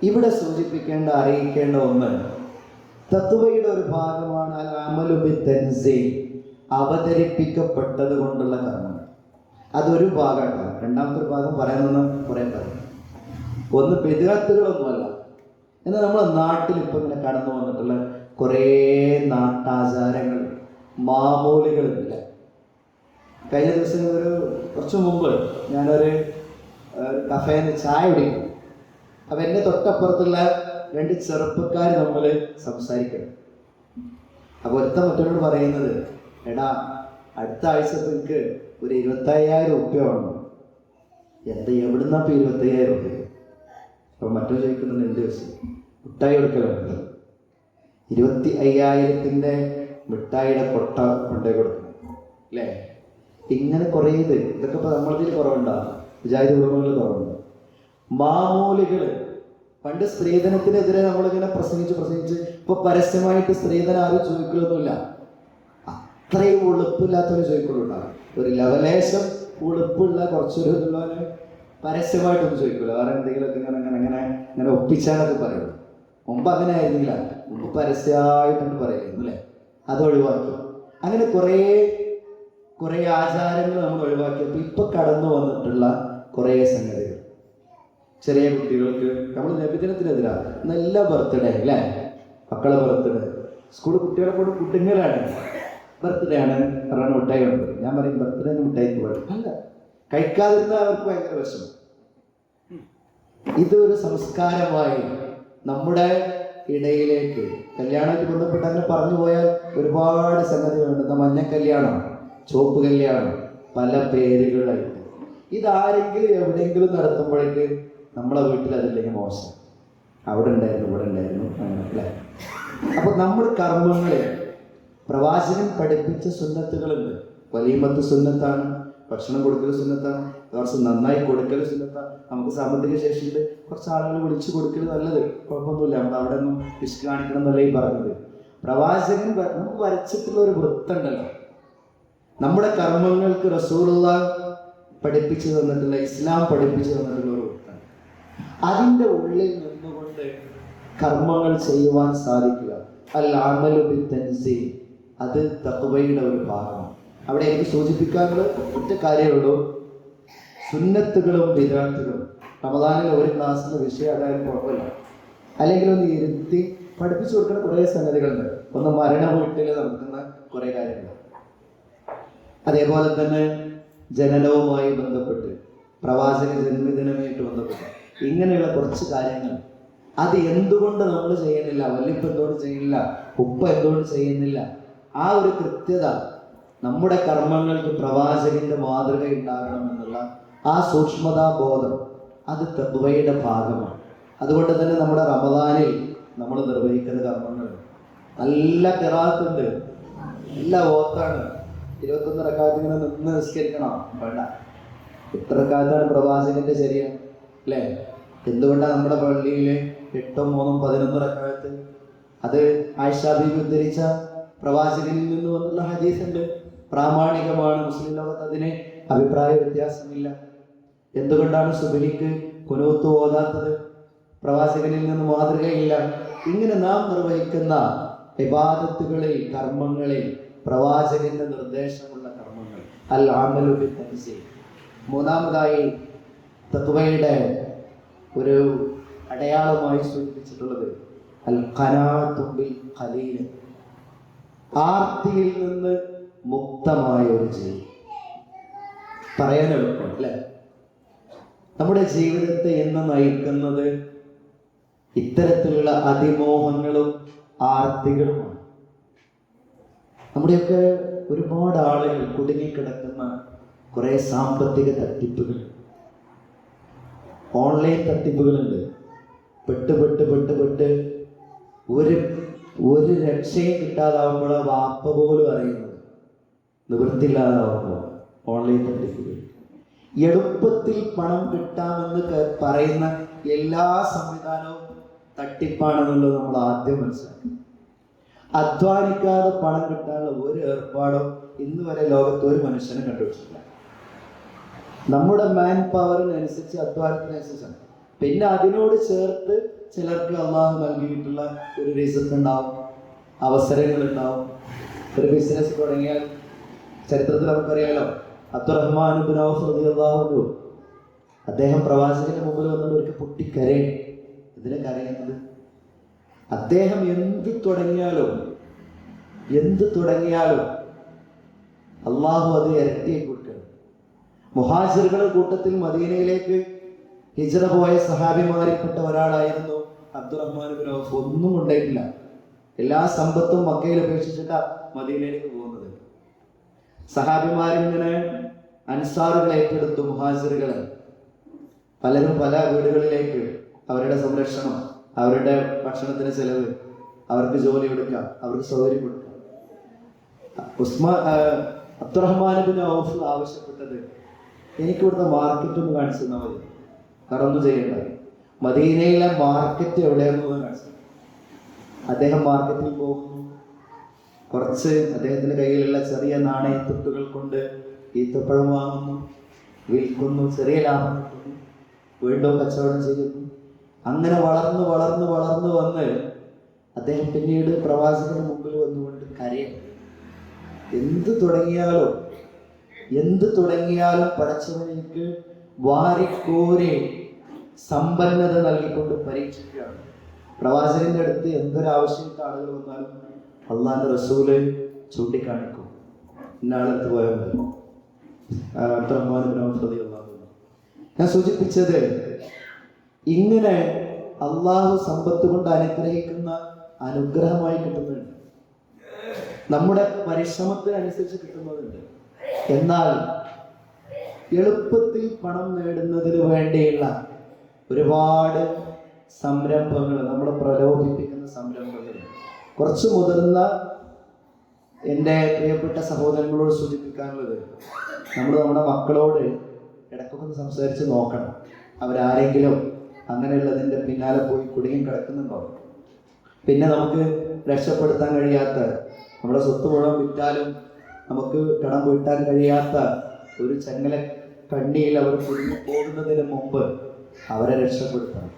ഇവിടെ സൂചിപ്പിക്കേണ്ട അറിയിക്കേണ്ട ഒന്ന് തഖ്വയുടെ ഒരു ഭാഗമാണ് അൽ അമലു ബിത്തൻസീൽ, അവതരിപ്പിക്കപ്പെട്ടത് കൊണ്ടുള്ള കർമ്മം. അതൊരു ഭാഗമാണ്. രണ്ടാമത്തെ ഒരു ഭാഗം പറയാമെന്ന് കുറേ പറയും. ഒന്ന് ബിദ്അത്തുകളൊന്നുമല്ല. എന്നാൽ നമ്മുടെ നാട്ടിൽ ഇപ്പം ഇങ്ങനെ കടന്നു വന്നിട്ടുള്ള കുറേ നാട്ടാചാരങ്ങൾ, മാമൂലികളില്ല. കഴിഞ്ഞ ദിവസം കുറച്ച് മുമ്പ് ഞാനൊരു കഫേയിൽ ചായ കുടിക്കും. അപ്പം എൻ്റെ തൊട്ടപ്പുറത്തുള്ള രണ്ട് ചെറുപ്പക്കാർ നമ്മൾ സംസാരിക്കണം. അപ്പോൾ ഒരുത്തൻ മറ്റൊരോട് പറയുന്നത്, എടാ അടുത്ത ആഴ്ച എനിക്ക് ഒരു 25,000 റുപ്യ വേണം. എവിടുന്നാ ഇപ്പോൾ 25,000 റുപ്യ? അപ്പം മറ്റോ ചോദിക്കുന്നുണ്ട്, എന്ത് വെച്ച് മിഠായി കൊടുക്കലുണ്ട്. 25,000-ൻ്റെ മിഠായിയുടെ കൊട്ട കൊണ്ടേ കൊടുക്കണം അല്ലേ? ഇങ്ങനെ കുറേ ഇതൊക്കെ ഇപ്പോൾ നമ്മളതിൽ കുറവുണ്ടാകും, വിചാരിത കുടുംബങ്ങളിൽ കുറവുണ്ട്. മാമൂലികൾ പണ്ട് സ്ത്രീധനത്തിനെതിരെ നമ്മളിങ്ങനെ പ്രസംഗിച്ച് ഇപ്പോൾ പരസ്യമായിട്ട് സ്ത്രീധനം ആരും ചോദിക്കലൊന്നുമില്ല. അത്രയും ഉളുപ്പില്ലാത്തവർ ചോദിക്കുള്ളൂ. ഒരു ലവലേശം ഉളുപ്പുള്ള കുറച്ചൊരു ഇതുള്ളവന് പരസ്യമായിട്ടൊന്നും ചോദിക്കില്ല. വേറെ എന്തെങ്കിലുമൊക്കെ ഇങ്ങനെ ഒപ്പിച്ചാലൊക്കെ പറയുള്ളൂ. മുമ്പ് അങ്ങനെ ആയിരുന്നില്ല, മുമ്പ് പരസ്യമായിട്ടൊന്നും പറയുന്നു അല്ലേ? അത് ഒഴിവാക്കി. അങ്ങനെ കുറേ ആചാരങ്ങൾ നമ്മൾ ഒഴിവാക്കിയപ്പോൾ ഇപ്പം കടന്നു വന്നിട്ടുള്ള കുറേ സംഗതികൾ. ചെറിയ കുട്ടികൾക്ക് നമ്മൾ നബിദിനത്തിനെതിരാണ്. നല്ല ബർത്ത്ഡേ അല്ലേ? മക്കളെ ബർത്ത്ഡേ, സ്കൂൾ കുട്ടികളെ കൂടെ കുട്ടികളാണ്. ബർത്ത്ഡേ ആണ് പറഞ്ഞ മിഠായി ഉണ്ട്. ഞാൻ പറയും ബർത്ത്ഡേ മിഠായിക്ക് പാടും അല്ല, കഴിക്കാതിരുന്ന അവർക്ക് ഭയങ്കര വിഷമം. ഇതൊരു സംസ്കാരമായി നമ്മുടെ ഇടയിലേക്ക് കല്യാണമായിട്ട് ബന്ധപ്പെട്ട് അങ്ങനെ പറഞ്ഞു പോയാൽ ഒരുപാട് സംഗതികളുണ്ട്. മഞ്ഞ കല്യാണം, ചുവപ്പ് കല്യാണം, പല പേരുകളായിട്ട്. ഇതാരെങ്കിലും എവിടെയെങ്കിലും നടത്തുമ്പോഴേക്ക് നമ്മളെ വീട്ടിൽ അതില്ലെങ്കിൽ മോശം, അവിടെ ഉണ്ടായിരുന്നു ഇവിടെ ഉണ്ടായിരുന്നു അങ്ങനെ അല്ലേ? അപ്പോൾ നമ്മൾ കർമ്മങ്ങളിൽ പ്രവാചകൻ പഠിപ്പിച്ച സുന്നത്തുകളുണ്ട്. വലീമത്ത് സുന്നത്താണ്, ഭക്ഷണം കൊടുക്കൽ സുന്നത്താണ്, കുറച്ച് നന്നായി കൊടുക്കൽ സുന്നത്താണ്. നമുക്ക് സാമ്പത്തിക ശേഷിയുണ്ട്, കുറച്ച് ആളുകൾ വിളിച്ചു കൊടുക്കൽ നല്ലത്, കുഴപ്പമൊന്നുമില്ല. നമ്മൾ അവിടെ ഒന്നും വിശ് കാണിക്കണം എന്നല്ല ഈ പറഞ്ഞത്. പ്രവാചകൻ നമുക്ക് വരച്ചിട്ടുള്ള ഒരു വൃത്തമുണ്ടല്ലോ. നമ്മുടെ കർമ്മങ്ങൾക്ക് റസൂലുള്ളാഹി പഠിപ്പിച്ചു തന്നിട്ടുള്ള, ഇസ്ലാം പഠിപ്പിച്ചു തന്നിട്ടുള്ള ഒരു വൃത്തം. അതിൻ്റെ ഉള്ളിൽ നിന്നുകൊണ്ട് കർമ്മങ്ങൾ ചെയ്യുവാൻ സാധിക്കുക. അൽ അമലു ബിത്തൻസീൽ, അത് തഖ്വയുടെ ഒരു ഭാഗമാണ്. അവിടെ എനിക്ക് സൂചിപ്പിക്കാനുള്ള ഒറ്റ കാര്യമുള്ളൂ, സുന്നത്തുകളും ബിദ്അത്തുകളും. റമദാനിൽ ഒരു ക്ലാസ്സിൻ്റെ വിഷയം അതായത് കുഴപ്പമില്ല, അല്ലെങ്കിൽ ഒന്ന് ഇരുത്തി പഠിപ്പിച്ചു കൊടുക്കുന്ന കുറേ സംഗതികളുണ്ട്. ഒന്ന് മരണ വീട്ടിൽ നടക്കുന്ന കുറേ കാര്യങ്ങൾ, അതേപോലെ തന്നെ ജനനവുമായി ബന്ധപ്പെട്ട്, പ്രവാചക ജന്മദിനമായിട്ട് ബന്ധപ്പെട്ട് ഇങ്ങനെയുള്ള കുറച്ച് കാര്യങ്ങൾ. അത് എന്തുകൊണ്ട് നമ്മൾ ചെയ്യുന്നില്ല? വല്യപ്പ എന്തുകൊണ്ട് ചെയ്യുന്നില്ല? ഉപ്പ എന്തുകൊണ്ട് ചെയ്യുന്നില്ല? ആ ഒരു കൃത്യത, നമ്മുടെ കർമ്മങ്ങൾക്ക് പ്രവാചകന്റെ മാതൃക ഉണ്ടാകണം എന്നുള്ള ആ സൂക്ഷ്മതാബോധം, അത് തഖ്വയുടെ ഭാഗമാണ്. അതുകൊണ്ട് തന്നെ നമ്മുടെ റമദാനിൽ നമ്മൾ നിർവഹിക്കുന്ന കർമ്മങ്ങൾ നല്ല ഖിറാഅത്തുണ്ട്, നല്ല ഓത്താണ്. 21 റക്അത്ത് ഇങ്ങനെ നിന്ന് നിസ്കരിക്കണം വേണ്ട. എത്ര റക്അത്താണ് പ്രവാചകന്റെ ശരീരം അല്ലേ? എന്തുകൊണ്ടാണ് നമ്മുടെ പള്ളിയിൽ 8, 3, 11 റക്അത്ത്? അത് ആയിഷ ബീവി ഉദ്ധരിച്ച പ്രവാചകനിൽ നിന്ന് വന്നുള്ള ഹദീസുണ്ട്, പ്രാമാണികമാണ്. മുസ്ലിം ലോകത്ത് അതിന് അഭിപ്രായ വ്യത്യാസമില്ല. എന്തുകൊണ്ടാണ് സുബഹിക്ക് ഖുനൂത്ത് ഓതാത്തത്? പ്രവാചകനിൽ നിന്ന് മാതൃകയില്ല. ഇങ്ങനെ നാം നിർവഹിക്കുന്ന ഇബാദത്തുകളിൽ, കർമ്മങ്ങളിൽ പ്രവാചകന്റെ നിർദ്ദേശമുള്ള കർമ്മങ്ങൾ അൽ അമലു ബിത്തൻസീൽ. മൂന്നാമതായി തഖ്വയുടെ ഒരു അടയാളമായി സൂചിപ്പിച്ചിട്ടുള്ളത് അൽ ഖനാഅതു ബിൽ ഖലീൽ, ആർത്തിയിൽ നിന്ന് മുക്തമായ ഒരു ജീവിതം. പറയാൻ എളുപ്പം അല്ലേ? നമ്മുടെ ജീവിതത്തെ എന്ന് നയിക്കുന്നത് ഇത്തരത്തിലുള്ള അതിമോഹങ്ങളും ആർത്തികളുമാണ്. നമ്മുടെയൊക്കെ ഒരുപാട് ആളുകൾ കുടുങ്ങിക്കിടക്കുന്ന കുറേ സാമ്പത്തിക തട്ടിപ്പുകൾ, ഓൺലൈൻ തട്ടിപ്പുകളുണ്ട്. പെട്ട് ഒരു രക്ഷയും കിട്ടാതാവുമ്പോൾ വാപ്പ പോലും അറിയുന്നത്, നിവൃത്തിയില്ലാതാവുമ്പോൾ ഓൺലൈൻ തട്ടിപ്പുകൾ. എളുപ്പത്തിൽ പണം കിട്ടാമെന്ന് പറയുന്ന എല്ലാ സംവിധാനവും തട്ടിപ്പാണെന്നുള്ളത് നമ്മൾ ആദ്യം മനസ്സിലാക്കി. അധ്വാനിക്കാതെ പണം കിട്ടാനുള്ള ഒരു ഏർപ്പാടും ഇന്ന് വരെ ലോകത്ത് ഒരു മനുഷ്യനും കണ്ടുപിടിച്ചിട്ടില്ല. നമ്മുടെ മാൻ പവറിനനുസരിച്ച്, അധ്വാനത്തിനനുസരിച്ചാണ്. പിന്നെ അതിനോട് ചേർത്ത് ചിലർക്ക് അള്ളാഹു നൽകിയിട്ടുള്ള ഒരു റിസ്ക് ഉണ്ടാവും, അവസരങ്ങൾ ഉണ്ടാവും. ഒരു ബിസിനസ് തുടങ്ങിയാൽ ചരിത്രത്തിൽ നമുക്കറിയാലോ, അബ്ദുറഹ്മാൻ ഇബ്നു ഔഫ് റളിയല്ലാഹു അൻഹു അദ്ദേഹം പ്രവാചകന്റെ മുമ്പിൽ വന്നുകൊണ്ട് ഒരിക്കൽ പൊട്ടിക്കരയും. ഇതിനെ കരയുന്നത് അദ്ദേഹം എന്ത് തുടങ്ങിയാലും അള്ളാഹു അത് ഇരട്ടിയായി കൊടുക്കണം. മുഹാജിറുകളുടെ കൂട്ടത്തിൽ മദീനയിലേക്ക് ഹിജ്റ പോയ സഹാബിമാരിൽപ്പെട്ട ഒരാളായിരുന്നു അബ്ദുറഹ്മാൻ ഇബ്നു ഔഫ്. ഒന്നും ഉണ്ടായിട്ടില്ല, എല്ലാ സമ്പത്തും മക്കയിൽ ഉപേക്ഷിച്ചിട്ടാണ് മദീനയിലേക്ക് പോകുന്നത്. സഹാബിമാരിങ്ങനെ അൻസാറുകളെ ഏറ്റെടുത്തു. മുഹാജിറുകളെ പലരും പല വീടുകളിലേക്ക് അവരുടെ സംരക്ഷണം, അവരുടെ ഭക്ഷണത്തിന് ചെലവ്, അവർക്ക് ജോലി കൊടുക്കുക, അവർക്ക് സൗകര്യം കൊടുക്കുക. അബ്ദുറഹ്മാൻ ഇബ്നു ഔഫ് ആവശ്യപ്പെട്ടത്, എനിക്ക് ഇവിടുത്തെ മാർക്കറ്റ് ഒന്ന് കാണിച്ചു തന്നാൽ മതി, കാരണം ഒന്നും ചെയ്യണ്ട, മദീനയിലെ മാർക്കറ്റ് എവിടെയാണെന്ന് കാണിച്ചു. അദ്ദേഹം മാർക്കറ്റിൽ പോകുന്നു. കുറച്ച് അദ്ദേഹത്തിന്റെ കയ്യിലുള്ള ചെറിയ നാണയത്തുട്ടുകൾ കൊണ്ട് ഈത്തപ്പഴം വാങ്ങുന്നു, വിൽക്കുന്നു, ചെറിയ ലാഭം കിട്ടുന്നു, വീണ്ടും കച്ചവടം ചെയ്യുന്നു. അങ്ങനെ വളർന്നു വന്ന് അദ്ദേഹം പിന്നീട് പ്രവാസികളുടെ മുമ്പിൽ വന്നുകൊണ്ട് കരയും. എന്ത് തുടങ്ങിയാലും പടച്ചവനിക്ക് വാരിക്കോരി സമ്പന്നത നൽകിക്കൊണ്ട് പരീക്ഷിക്കുകയാണ്. പ്രവാചകന്റെ അടുത്ത് എന്തൊരാവശ്യമായിട്ട് ആളുകൾ വന്നാലും അള്ളാന്റെ റസൂല് ചൂണ്ടിക്കാണിക്കും, ഇന്നാളത്ത് പോയാൽ മതി. ഞാൻ സൂചിപ്പിച്ചത്, ഇങ്ങനെ അള്ളാഹു സമ്പത്ത് കൊണ്ട് അനുഗ്രഹിക്കുന്ന അനുഗ്രഹമായി കിട്ടുന്നുണ്ട്, നമ്മുടെ പരിശ്രമത്തിനനുസരിച്ച് കിട്ടുന്നതുണ്ട്. എന്നാൽ എളുപ്പത്തിൽ പണം നേടുന്നതിന് വേണ്ടിയുള്ള ഒരുപാട് സംരംഭങ്ങൾ, നമ്മളെ പ്രലോഭിപ്പിക്കുന്ന സംരംഭങ്ങൾ. കുറച്ച് മുതിർന്ന എൻ്റെ പ്രിയപ്പെട്ട സഹോദരങ്ങളോട് സൂചിപ്പിക്കാനുള്ളത്, നമ്മുടെ മക്കളോട് ഇടയ്ക്കൊക്കെ ഒന്ന് സംസാരിച്ച് നോക്കണം. അവരാരെങ്കിലും അങ്ങനെയുള്ളതിൻ്റെ പിന്നാലെ പോയി കുടുങ്ങി കിടക്കുന്നുണ്ടോ? പിന്നെ നമുക്ക് രക്ഷപ്പെടുത്താൻ കഴിയാത്ത, നമ്മുടെ സ്വത്ത് മുഴുവൻ വിറ്റാലും നമുക്ക് കടം വീട്ടാൻ കഴിയാത്ത ഒരു ചങ്ങല കണ്ണിയിൽ അവർ കുടുങ്ങി പോകുന്നതിന് മുമ്പ് അവരെ രക്ഷപ്പെടുത്തണം.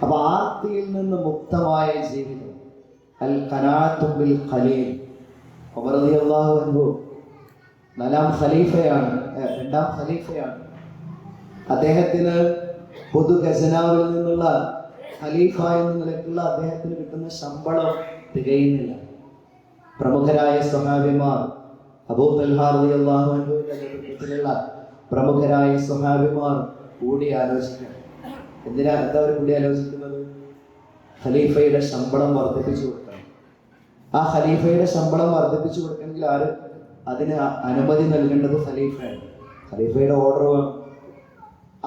അപ്പൊ ആർത്തിയിൽ നിന്ന് മുക്തമായ ജീവിതം, അൽ ഖനാഅത്തു ബിൽ ഖലീൽ. ഉമർ റളിയല്ലാഹു അൻഹു രണ്ടാം ഖലീഫയാണ്. അദ്ദേഹത്തിന് പൊതു ഖജനാവിൽ നിന്നുള്ള ഖലീഫ എന്ന നിലയ്ക്കുള്ള അദ്ദേഹത്തിന് കിട്ടുന്ന ശമ്പളം തികയുന്നില്ല. പ്രമുഖരായ സ്വഹാബിമാർ, അബൂ തൽഹ റളിയല്ലാഹു അൻഹുവിന്റെ നേതൃത്വത്തിലുള്ള പ്രമുഖരായ സ്വഹാബിമാർ കൂടി ആലോചിക്കണം. എന്താ അവർ കൂടി ആലോചിക്കുന്നത്? ഖലീഫയുടെ ശമ്പളം വർദ്ധിപ്പിച്ചു കൊടുക്കണം. ആ ഖലീഫയുടെ ശമ്പളം വർദ്ധിപ്പിച്ചു കൊടുക്കണമെങ്കിൽ അതിന് അനുമതി നൽകേണ്ടത് ഖലീഫയാണ്. ഖലീഫയുടെ ഓർഡർ വേണം.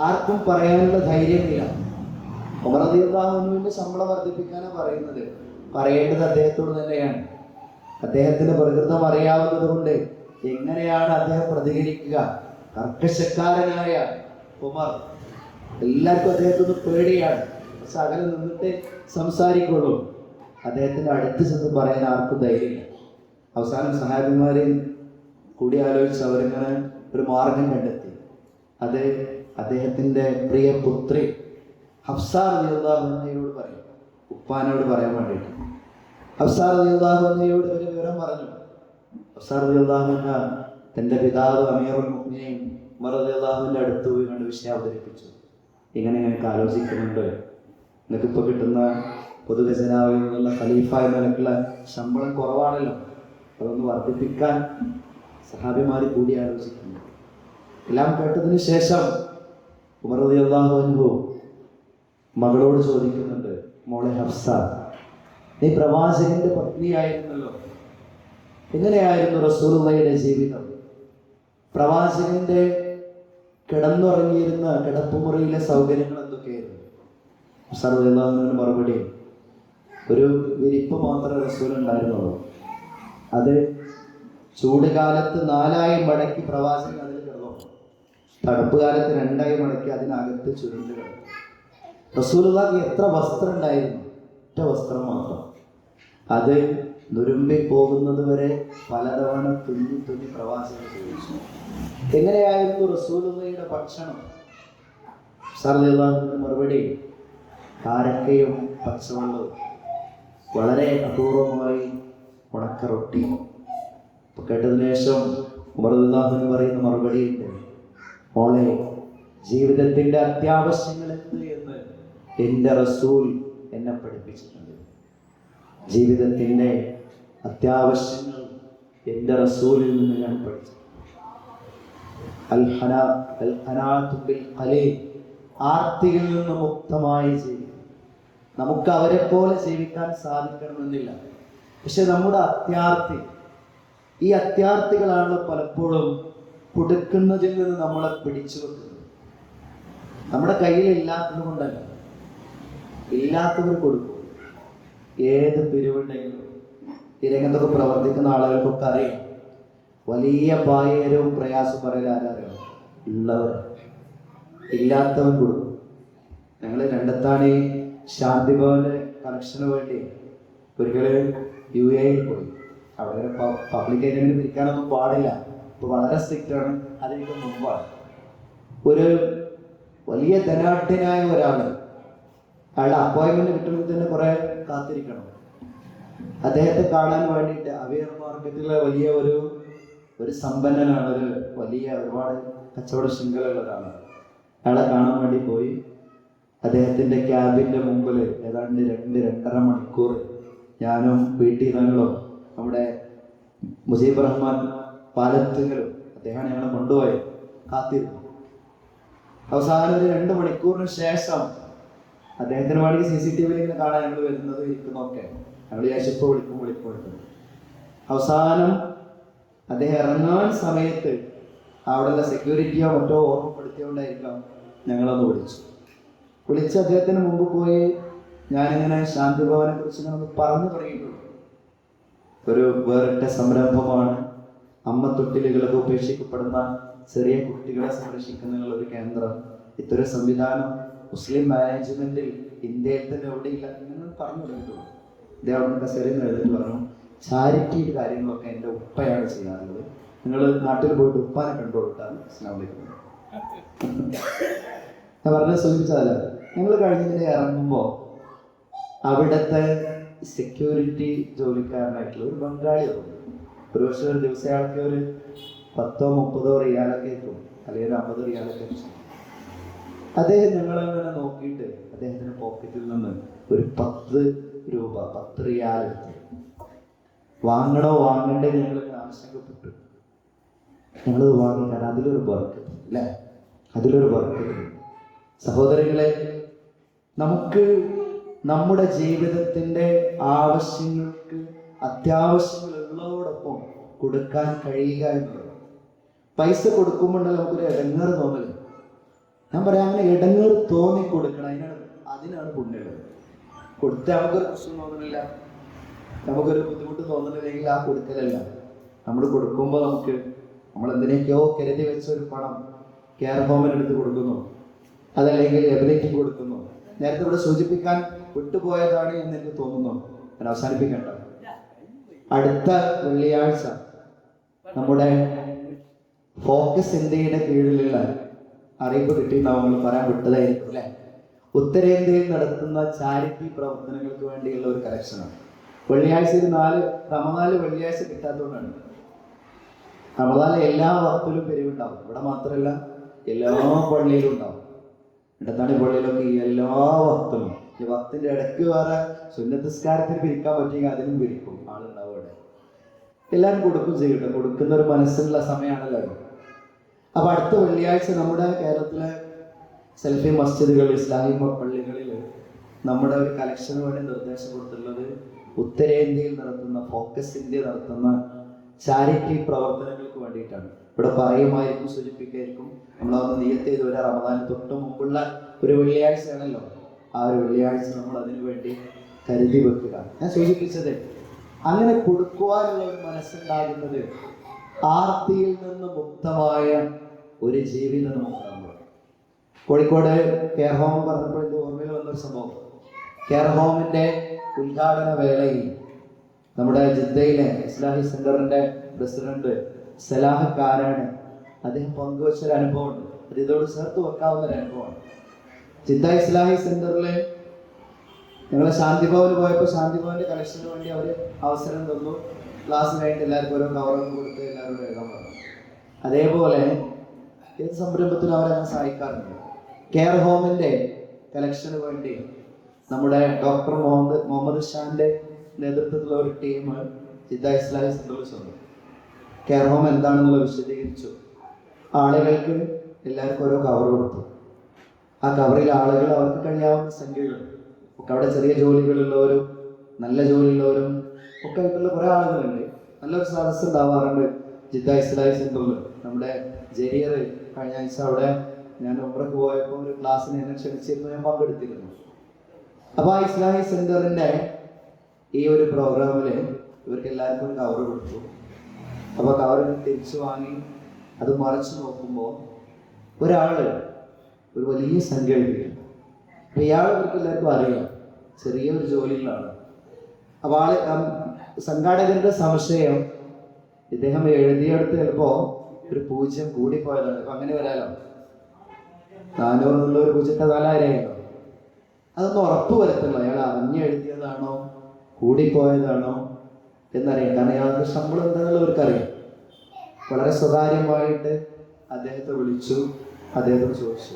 ആർക്കും പറയാനുള്ള ധൈര്യമില്ല. ഉമർ റളിയല്ലാഹു അൻഹുവിന്റെ ശമ്പളം വർദ്ധിപ്പിക്കാനാണ് പറയുന്നത്. പറയേണ്ടത് അദ്ദേഹത്തോട് തന്നെയാണ്. അദ്ദേഹത്തിന്റെ പ്രകൃതം അറിയാവുന്നത് കൊണ്ട് എങ്ങനെയാണ് അദ്ദേഹം പ്രതികരിക്കുക? കർക്കശക്കാരനായ ഉമർ, എല്ലാവർക്കും അദ്ദേഹത്തിന് പേടിയാണ്. പക്ഷെ അകലെ നിന്നിട്ട് സംസാരിക്കുള്ളൂ. അദ്ദേഹത്തിന്റെ അടുത്ത് ചെന്ന് പറയാൻ ആർക്കും ധൈര്യമില്ല. അവസാനം സഹാബിമാരെ കൂടി ആലോചിച്ച് അവരിങ്ങനെ ഒരു മാർഗം കണ്ടെത്തി. അത് അദ്ദേഹത്തിന്റെ പ്രിയ പുത്രി ഹഫ്സ റളിയല്ലാഹു അൻഹയോട് പറയും, ഉപ്പാനോട് പറയാൻ വേണ്ടിയിട്ട്. ഹഫ്സ റളിയല്ലാഹു അൻഹയോട് ഒരു വിവരം പറഞ്ഞു. ഹഫ്സ റളിയല്ലാഹു അൻഹ തന്റെ പിതാവ് അമീറുൽ മുഅ്മിനീൻ ഉമർ റളിയല്ലാഹുവിന്റെ അടുത്ത് പോയി കണ്ട് വിഷയം അവതരിപ്പിച്ചു. ഇങ്ങനെ ഞങ്ങൾക്ക് ആലോചിക്കുന്നുണ്ട്, നിങ്ങൾക്ക് ഇപ്പോൾ കിട്ടുന്ന പൊതുഖജനാവിൽ നിന്നുള്ള ഖലീഫ എന്ന നിലക്കുള്ള ശമ്പളം കുറവാണല്ലോ, അതൊന്ന് വർദ്ധിപ്പിക്കാൻ സഹാബിമാർ കൂടി ആലോചിക്കുന്നു. എല്ലാം കേട്ടതിന് ശേഷം ഉമർ റളിയല്ലാഹു അൻഹു മകളോട് ചോദിക്കുന്നുണ്ട്, മോളെ ഹഫ്സ, നീ പ്രവാചകന്റെ പത്നിയായിരുന്നല്ലോ, എങ്ങനെയായിരുന്നു റസൂലുള്ളാഹിയുടെ ജീവിതം? പ്രവാചകന്റെ കിടന്നുറങ്ങിയിരുന്ന കിടപ്പുമുറിയിലെ സൗകര്യങ്ങൾ എന്തൊക്കെയായിരുന്നു? ഹഫ്സ റളിയല്ലാഹു അൻഹുവിന്റെ മറുപടി, ഒരു വിരിപ്പ് മാത്രമേ റസൂൽ ഉണ്ടായിരുന്നുള്ളൂ. അത് ചൂട് കാലത്ത് 4 മടക്കി പ്രവാചകൻ അതിൽ കിടന്നു, തണുപ്പ് കാലത്ത് 2 മടക്കി അതിനകത്ത് ചുരുണ്ട് കിടന്നു. റസൂലുള്ളാഹിക്ക് എത്ര വസ്ത്രം ഉണ്ടായിരുന്നു? ഒറ്റ വസ്ത്രം മാത്രം. അത് നുരുമ്പി പോകുന്നത് വരെ പലതവണ തുന്നി പ്രവാചകൻ ചോദിച്ചു. എങ്ങനെയായിരുന്നു റസൂലുള്ളാഹിയുടെ ഭക്ഷണം? സാറിന്റെ മറുപടി കാരക്കയും പച്ചവെള്ളവും, വളരെ അപൂർവമായി ഉണക്ക റൊട്ടിയും. ഇപ്പൊ കേട്ടതിന് ശേഷം ഉമറുല്ലാഹ് പറയുന്ന മറുപടിയുണ്ട്, മോളെ, ജീവിതത്തിന്റെ അത്യാവശ്യങ്ങൾ എന്ത് എന്ന് എൻ്റെ റസൂൽ എന്നെ പഠിപ്പിച്ചിട്ടുണ്ട്. ജീവിതത്തിന്റെ അത്യാവശ്യങ്ങൾ എൻ്റെ റസൂലിൽ നിന്ന് ഞാൻ പഠിച്ചു. ആർത്തിയിൽ നിന്ന് മുക്തമായി ജീവിക്കും. നമുക്ക് അവരെ പോലെ ജീവിക്കാൻ സാധിക്കണമെന്നില്ല. പക്ഷെ നമ്മുടെ ഈ അത്യാർത്തികളാണ് പലപ്പോഴും കൊടുക്കുന്നതിൽ നിന്ന് നമ്മളെ പിടിച്ചു വെക്കുന്നത്. നമ്മുടെ കയ്യിൽ ഇല്ലാത്തത് കൊണ്ടല്ല, ഇല്ലാത്തവർ കൊടുക്കും. ഏത് പിരിവുണ്ടെങ്കിലും ഈ രംഗത്തൊക്കെ പ്രവർത്തിക്കുന്ന ആളുകൾക്കൊക്കെ അറിയാം, വലിയ പായരവും പ്രയാസം പറയാൻ ആരറിയാം? ഉള്ളവർ. ഇല്ലാത്തവൻ കൊടുക്കും. ഞങ്ങൾ രണ്ടത്താണ് ഈ ശാന്തിഭവന്റെ കണക്ഷന് വേണ്ടി ഒരിക്കലും UAE പോയി. അവിടെ പബ്ലിക് ഏരിയയിൽ പിരിക്കാനൊന്നും പാടില്ല. ഇപ്പൊ വളരെ സ്ട്രിക്റ്റ് ആണ്. അതിനൊക്കെ മുമ്പാണ് ഒരു വലിയ ധനാഢ്യനായ ഒരാള്, അയാളുടെ അപ്പോയിന്റ്മെന്റ് കിട്ടുമ്പോൾ തന്നെ കുറെ കാത്തിരിക്കണം. അദ്ദേഹത്തെ കാണാൻ വേണ്ടിയിട്ട് അവിയർ മാർക്കറ്റിലെ വലിയ ഒരു സമ്പന്നനാണ്, ഒരു വലിയ ഒരുപാട് കച്ചവട ശൃംഖലയുള്ള ഒരാളാണ്. അയാളെ കാണാൻ വേണ്ടി പോയി. അദ്ദേഹത്തിന്റെ ക്യാബിന്റെ മുമ്പിൽ ഏതാണ്ട് 2-2.5 മണിക്കൂർ ഞാനും വീട്ടിൽ നിന്നും നമ്മുടെ മുജീബ് റഹ്മാൻ പാലത്തുകളും അദ്ദേഹം ഞങ്ങളെ കൊണ്ടുപോയി കാത്തിരുന്നു. അവസാനം ഒരു 2 മണിക്കൂറിന് ശേഷം അദ്ദേഹത്തിന് വേണ്ടി CCTV ഇങ്ങനെ കാണാൻ ഞങ്ങൾ വരുന്നത് ഇരിക്കുന്നൊക്കെ ഞങ്ങൾ വിചാരിച്ചപ്പോൾ വിളിക്കും. അവസാനം അദ്ദേഹം ഇറങ്ങാൻ സമയത്ത് അവിടെയുള്ള സെക്യൂരിറ്റിയോ മറ്റോ ഓർമ്മപ്പെടുത്തിയോണ്ടായിരിക്കാം ഞങ്ങളൊന്ന് വിളിച്ച് അദ്ദേഹത്തിന് മുമ്പ് പോയി ഞാനിങ്ങനെ ശാന്തിഭവനെ കുറിച്ച് ഇങ്ങനെ ഒന്ന് പറഞ്ഞു തുടങ്ങിയിട്ടുള്ളൂ. ഒരു വേറിട്ട സംരംഭമാണ്. അമ്മ തൊട്ടിലുകളൊക്കെ ഉപേക്ഷിക്കപ്പെടുന്ന ചെറിയ കുട്ടികളെ സംരക്ഷിക്കുന്ന ഒരു കേന്ദ്രം. ഇത്തരം സംവിധാനം മുസ്ലിം മാനേജ്മെന്റിൽ ഇന്ത്യയിൽ തന്നെ എവിടെയില്ല എന്ന് പറഞ്ഞു തുടങ്ങിയിട്ടുള്ളൂ. ഇദ്ദേഹം കസേരയിൽ നിന്ന് എഴുതിട്ട് പറഞ്ഞു, ചാരിറ്റി കാര്യങ്ങളൊക്കെ എൻ്റെ ഉപ്പയാണ് ചെയ്യാറുള്ളത്, നിങ്ങൾ നാട്ടിൽ പോയിട്ട് ഉപ്പാനെ കണ്ടുകൊടുത്താണ് ഇസ്ലാമിലേക്ക്. ഞാൻ പറഞ്ഞ സൂചിപ്പിച്ചതല്ല. ഞങ്ങൾ കഴിഞ്ഞതിന് ഇറങ്ങുമ്പോൾ അവിടുത്തെ സെക്യൂരിറ്റി ജോലിക്കാരനായിട്ടുള്ള ഒരു ബംഗാളി തോന്നി. ഒരു പക്ഷേ ഒരു ദിവസം അയാൾക്ക് ഒരു 10-30 റിയാലൊക്കെ എത്തും, അല്ലെങ്കിൽ 50 റിയാലൊക്കെ. അദ്ദേഹം ഞങ്ങളങ്ങനെ നോക്കിയിട്ട് അദ്ദേഹത്തിന്റെ പോക്കറ്റിൽ നിന്ന് ഒരു 10 രൂപ 10 റിയാൽ എടുത്തു. വാങ്ങണോ വാങ്ങണ്ടേ ഞങ്ങൾ ആശങ്കപ്പെട്ടു. ഞങ്ങളത് വാങ്ങിക്കാൻ അതിലൊരു ബർക്കത്ത് അല്ലേ, അതിലൊരു ബർക്കത്ത്. സഹോദരങ്ങളെ, നമുക്ക് നമ്മുടെ ജീവിതത്തിന്റെ ആവശ്യങ്ങൾക്ക് അത്യാവശ്യങ്ങളുള്ളതോടൊപ്പം കൊടുക്കാൻ കഴിയുക എന്നുള്ളത്. പൈസ കൊടുക്കുമ്പോണ്ടല്ലോ നമുക്കൊരു ഇടങ്ങേറ് തോന്നല്. ഞാൻ പറയാം, അങ്ങനെ ഇടങ്ങേറ് തോന്നി കൊടുക്കണം. അതിനാണ് പുണ്യമുള്ളത്. കൊടുത്താൽ നമുക്കൊരു പ്രശ്നം തോന്നുന്നില്ല, നമുക്കൊരു ബുദ്ധിമുട്ട് തോന്നുന്നില്ലെങ്കിൽ ആ കൊടുക്കലല്ല. നമ്മൾ കൊടുക്കുമ്പോൾ നമ്മൾ എന്തിനൊക്കെയോ കരുതി വെച്ച ഒരു പണം കെയർ ഹോമിനെടുത്ത് കൊടുക്കുന്നു, അതല്ലെങ്കിൽ എവിടേക്ക് കൊടുക്കുന്നു. നേരത്തെ ഇവിടെ സൂചിപ്പിക്കാൻ വിട്ടുപോയതാണ് എന്ന് എനിക്ക് തോന്നുന്നു. ഞാൻ അവസാനിപ്പിക്കേണ്ട. അടുത്ത വെള്ളിയാഴ്ച നമ്മുടെ ഫോക്കസ് ഇന്ത്യയുടെ കീഴിലുള്ള അറിയിപ്പ് കിട്ടിയെന്ന് നമ്മൾ പറയാൻ വിട്ടതായിരിക്കും അല്ലെ. ഉത്തരേന്ത്യയിൽ നടത്തുന്ന ചാരിറ്റി പ്രവർത്തനങ്ങൾക്ക് വേണ്ടിയുള്ള ഒരു കലക്ഷനാണ്. വെള്ളിയാഴ്ച 4 വെള്ളിയാഴ്ച കിട്ടാത്തതുകൊണ്ടാണ്. റമദാനിലെ എല്ലാ വക്തിലും പിരിവുണ്ടാവും. ഇവിടെ മാത്രമല്ല, എല്ലാ പള്ളിയിലും ഉണ്ടാവും. ഇടത്താണി പള്ളിയിലൊക്കെ ഈ എല്ലാ വക്തിലും. ഈ വക്തിന്റെ ഇടയ്ക്ക് വേറെ സുന്നത്തസ്കാരത്തിന് പിരിക്കാൻ പറ്റിയെങ്കിൽ അതിനും പിരിക്കും ആളുണ്ടാവും അവിടെ. എല്ലാവരും കൊടുക്കും ചെയ്യട്ടെ, കൊടുക്കുന്ന ഒരു മനസ്സുള്ള സമയമാണല്ലോ. അപ്പൊ അടുത്ത വെള്ളിയാഴ്ച നമ്മുടെ കേരളത്തിലെ സെൽഫി മസ്ജിദുകൾ, ഇസ്ലാമിക പള്ളികളിൽ നമ്മുടെ ഒരു കലക്ഷന് വേണ്ടി നിർദ്ദേശം കൊടുത്തിട്ടുള്ളത് ഉത്തരേന്ത്യയിൽ നടത്തുന്ന ഫോക്കസ് ഇന്ത്യ നടത്തുന്ന ചാരിറ്റി പ്രവർത്തനങ്ങൾക്ക് വേണ്ടിയിട്ടാണ്. ഇവിടെ പറയുമായിരിക്കും, സൂചിപ്പിക്കായിരിക്കും. നമ്മളതൊന്ന് നിയത്ത് ചെയ്ത് ഒരു റമദാന് തൊട്ട് മുമ്പുള്ള ഒരു വെള്ളിയാഴ്ചയാണല്ലോ. ആ ഒരു വെള്ളിയാഴ്ച നമ്മൾ അതിനു വേണ്ടി കരുതി വെക്കുക. ഞാൻ സൂചിപ്പിച്ചത് അങ്ങനെ കൊടുക്കുവാനുള്ള ഒരു മനസ്സുണ്ടാകുന്നത് ആർത്തിയിൽ നിന്ന് മുക്തമായ ഒരു ജീവിതം നമുക്കുണ്ടാകുമ്പോൾ. കോഴിക്കോട് കെയർ ഹോം പറഞ്ഞപ്പോൾ എൻ്റെ ഓർമ്മയിൽ വന്നൊരു സംഭവം. കെയർ ഹോമിന്റെ ഉദ്ഘാടന വേളയിൽ നമ്മുടെ ജിദ്ദയിലെ ഇസ്ലാഹി സെന്ററിന്റെ പ്രസിഡന്റ് സലാഹ് കാരാണ് അദ്ദേഹം പങ്കുവച്ചൊരു അനുഭവമുണ്ട്. അത് ഇതോട് ചേർത്ത് വെക്കാവുന്ന ഒരു അനുഭവമാണ്. ജിദ്ദ ഇസ്ലാഹി സെന്ററിൽ ഞങ്ങൾ ശാന്തിഭവന് പോയപ്പോൾ ശാന്തിഭവന്റെ കളക്ഷന് വേണ്ടി അവർ അവസരം തന്നു. ക്ലാസ് കഴിഞ്ഞിട്ട് എല്ലാവർക്കും ഓരോ കവറൊക്കെ കൊടുത്ത് എല്ലാവരോടും എഴുതാൻ പറഞ്ഞു. അതേപോലെ ഏത് സംരംഭത്തിനും അവരെ ഞാൻ സഹായിക്കാറുണ്ട്. കെയർ ഹോമിന്റെ കളക്ഷന് വേണ്ടി നമ്മുടെ ഡോക്ടർ മുഹമ്മദ് ഷാന്റെ നേതൃത്വത്തിലുള്ള ഒരു ടീം ജിദ്ദ ഇസ്ലാഹി സെന്ററിൽ ചെന്നു. കെയർ ഹോം എന്താണെന്നുള്ള വിശദീകരിച്ചു. ആളുകൾക്ക് എല്ലാവർക്കും ഓരോ കവർ കൊടുത്തു. ആ കവറിൽ ആളുകൾ അവർക്ക് കഴിയാവുന്ന സംഖ്യകൾ ഒക്കെ, അവിടെ ചെറിയ ജോലികളുള്ളവരും നല്ല ജോലിയുള്ളവരും ഒക്കെ ആയിട്ടുള്ള കുറേ ആളുകളുണ്ട്. നല്ലൊരു സദസ്സ് ഉണ്ടാവാറുണ്ട് ജിദ്ദ ഇസ്ലാഹി സെന്ററിൽ. നമ്മുടെ ജെരിയർ കഴിഞ്ഞ ആഴ്ച അവിടെ ഞാൻ ഉംറക്ക് പോയപ്പോൾ ഒരു ക്ലാസ്സിന് എന്നെ ക്ഷണിച്ചിരുന്നു, ഞാൻ പങ്കെടുത്തിരുന്നു. അപ്പോൾ ആ ഇസ്ലാഹി സെന്ററിന്റെ ഈ ഒരു പ്രോഗ്രാമിൽ ഇവർക്ക് എല്ലാവർക്കും കവർ കൊടുത്തു. അപ്പോൾ കവർ തിരിച്ചു വാങ്ങി അത് മറിച്ച് നോക്കുമ്പോൾ ഒരാള് ഒരു വലിയ സംഖ്യ എഴുതിയിട്ടുണ്ട്. അപ്പോൾ ഇയാൾ ഇവർക്ക് എല്ലാവർക്കും അറിയാം, ചെറിയൊരു ജോലിയിലാണ്. അപ്പോൾ സംഘാടകരുടെ സംശയം ഇദ്ദേഹം എഴുതിയെടുത്ത് ചിലപ്പോൾ ഒരു 0 കൂടിപ്പോയതാണ്. അപ്പം അങ്ങനെ വരാലോ, 400 എന്നുള്ള ഒരു 0.4 അതൊന്നും ഉറപ്പ് വരുത്തല്ലോ അയാൾ അറിഞ്ഞ് എഴുതിയതാണോ കൂടിപ്പോയതാണോ എന്നറിയാം. കാരണം അയാൾക്ക് ശമ്പളം എന്താണെന്നുള്ളവർക്കറിയാം. വളരെ സ്വകാര്യമായിട്ട് അദ്ദേഹത്തെ വിളിച്ചു, അദ്ദേഹത്തോട് ചോദിച്ചു,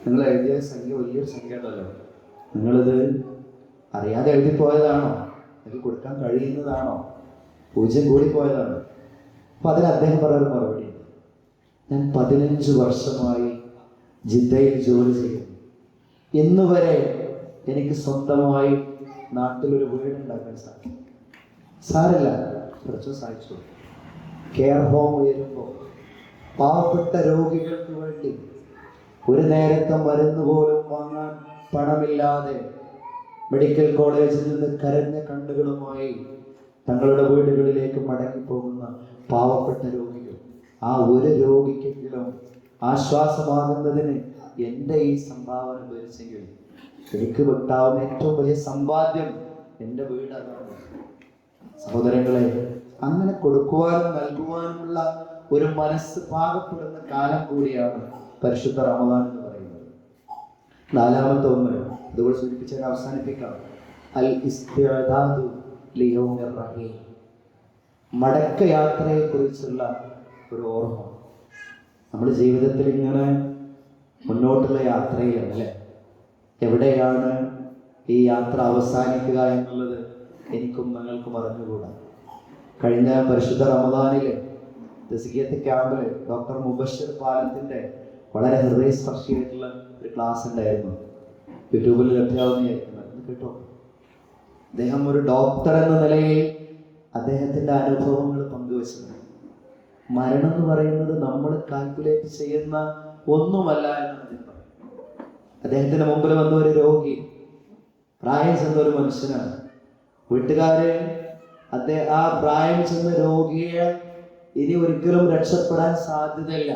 നിങ്ങൾ എഴുതിയ സംഖ്യ വലിയൊരു സംഖ്യ ഉണ്ടല്ലോ, നിങ്ങളിത് അറിയാതെ എഴുതിപ്പോയതാണോ, നിങ്ങൾക്ക് കൊടുക്കാൻ കഴിയുന്നതാണോ, 0 കൂടിപ്പോയതാണോ? അപ്പം അതിന് അദ്ദേഹം പറഞ്ഞൊരു മറുപടി, ഞാൻ 15 വർഷമായി ജിദ്ദയിൽ ജോലി ചെയ്യുന്നു. ഇന്ന് വരെ എനിക്ക് സ്വന്തമായി നാട്ടിലൊരു വീടുണ്ടാക്കാൻ സാധിക്കും. സാരില്ല, കുറച്ച് സഹായിച്ചു. കെയർ ഹോം ഉയരുമ്പോൾ പാവപ്പെട്ട രോഗികൾക്ക് വേണ്ടി ഒരു നേരത്തെ മരുന്ന് പോലും വാങ്ങാൻ പണമില്ലാതെ മെഡിക്കൽ കോളേജിൽ നിന്ന് കരഞ്ഞ കണ്ണുകളുമായി തങ്ങളുടെ വീടുകളിലേക്ക് മടങ്ങിപ്പോകുന്ന പാവപ്പെട്ട രോഗികൾ, ആ ഒരു രോഗിക്കെങ്കിലും ആശ്വാസമാകുന്നതിന് എൻ്റെ ഈ സംഭാവന ഉപയോഗിച്ചെങ്കിൽ എനിക്ക് കിട്ടാവുന്ന ഏറ്റവും വലിയ സമ്പാദ്യം എൻ്റെ വീട് അതാണ്. സഹോദരങ്ങളെ, അങ്ങനെ കൊടുക്കുവാനും നൽകുവാനുമുള്ള ഒരു മനസ്സ് പാകപ്പെടുന്ന കാലം കൂടിയാണ് പരിശുദ്ധ റമദാൻ എന്ന് പറയുന്നത്. 4-ാമത്തെ ഒന്ന് ഇതുപോലെ സൂചിപ്പിച്ചാൽ അവസാനിപ്പിക്കാം. അൽ ഇസ്തിഅദാദു ലിയൗമിർ റഹീം, മടക്കയാത്രയെ കുറിച്ചുള്ള ഒരു ഓർമ്മ. നമ്മുടെ ജീവിതത്തിൽ ഇങ്ങനെ മുന്നോട്ടുള്ള യാത്രയിലാണ് അല്ലേ? എവിടെയാണ് ഈ യാത്ര അവസാനിക്കുക എന്നുള്ളത് എനിക്കും നിങ്ങൾക്കും അറിഞ്ഞുകൂടാ. കഴിഞ്ഞ പരിശുദ്ധ റമദാനിൽ തസ്കിയത്ത് ക്യാമ്പിൽ ഡോക്ടർ മുബഷിർ പാലത്തിൻ്റെ വളരെ ഹൃദയസ്പർശിയായിട്ടുള്ള ഒരു ക്ലാസ് ഉണ്ടായിരുന്നു. യൂട്യൂബിൽ ലഭ്യമാവുന്നതായിരിക്കുന്നത് കേട്ടോ. അദ്ദേഹം ഒരു ഡോക്ടർ എന്ന നിലയിൽ അദ്ദേഹത്തിൻ്റെ അനുഭവങ്ങൾ പങ്കുവച്ചത്. മരണം എന്ന് പറയുന്നത് നമ്മൾ കാൽക്കുലേറ്റ് ചെയ്യുന്ന ഒന്നുമല്ല എന്ന് അദ്ദേഹം പറയും. അദ്ദേഹത്തിന് മുമ്പിൽ വന്ന ഒരു രോഗി, പ്രായം ചെന്ന ഒരു മനുഷ്യനാണ്. വീട്ടുകാര് ആ പ്രായം ചെന്ന രോഗിയെ ഇനി ഒരിക്കലും രക്ഷപ്പെടാൻ സാധ്യതയില്ല.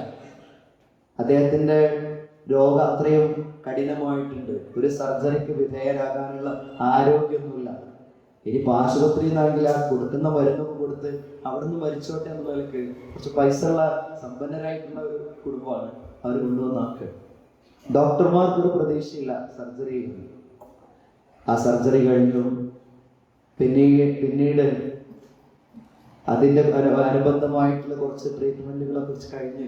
അദ്ദേഹത്തിന്റെ രോഗം അത്രയും കഠിനമായിട്ടുണ്ട്. ഒരു സർജറിക്ക് വിധേയരാകാനുള്ള ആരോഗ്യമൊന്നുമില്ല. ഇനി ആശുപത്രിയിൽ നിന്നാണെങ്കിൽ ആ കൊടുക്കുന്ന മരുന്നൊക്കെ കൊടുത്ത് അവിടുന്ന് മരിച്ചോട്ടെ എന്നുള്ളവർക്ക് കുറച്ച് പൈസ ഉള്ള സമ്പന്നരായിട്ടുള്ള ഒരു കുടുംബമാണ് അവർ കൊണ്ടുവന്നാക്കുക. ഡോക്ടർമാർക്കൊരു പ്രതീക്ഷയില്ല സർജറി ചെയ്യുന്നു. ആ സർജറി കഴിഞ്ഞു. പിന്നീട് അതിൻ്റെ അനുബന്ധമായിട്ടുള്ള കുറച്ച് ട്രീറ്റ്മെൻറ്റുകളെ കുറിച്ച് കഴിഞ്ഞ്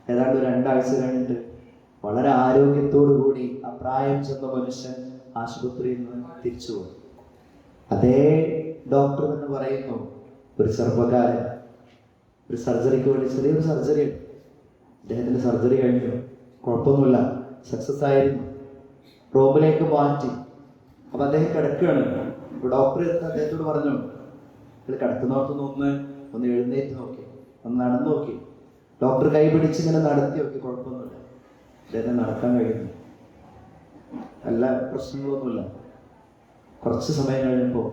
ഏതാണ്ട് 2 ആഴ്ച കഴിഞ്ഞിട്ട് വളരെ ആരോഗ്യത്തോടു കൂടി ആ പ്രായം ചെന്ന മനുഷ്യൻ ആശുപത്രിയിൽ നിന്ന് തിരിച്ചുപോയി. അതേ ഡോക്ടർ എന്ന് പറയുന്നു, ഒരു ചെറുപ്പക്കാരൻ ഒരു സർജറിക്ക് വേണ്ടി, ചെറിയൊരു സർജറി, അദ്ദേഹത്തിൻ്റെ സർജറി കഴിഞ്ഞു, കുഴപ്പമൊന്നുമില്ല, സക്സസ് ആയിരുന്നു, റൂമിലേക്ക് മാറ്റി. അപ്പം അദ്ദേഹം കിടക്കുകയാണ്. ഇപ്പോൾ ഡോക്ടർ അദ്ദേഹത്തോട് പറഞ്ഞു, ഇത് കിടക്കുന്നോടത്തുനിന്ന് ഒന്ന് എഴുന്നേറ്റ് നോക്കി, ഒന്ന് നടന്നു നോക്കി. ഡോക്ടർ കൈ പിടിച്ച് ഇങ്ങനെ നടത്തി നോക്കി, കുഴപ്പമൊന്നുമില്ല, അദ്ദേഹത്തിന് നടക്കാൻ കഴിയുന്നു, നല്ല പ്രശ്നങ്ങളൊന്നുമില്ല. കുറച്ച് സമയം കഴിഞ്ഞപ്പോൾ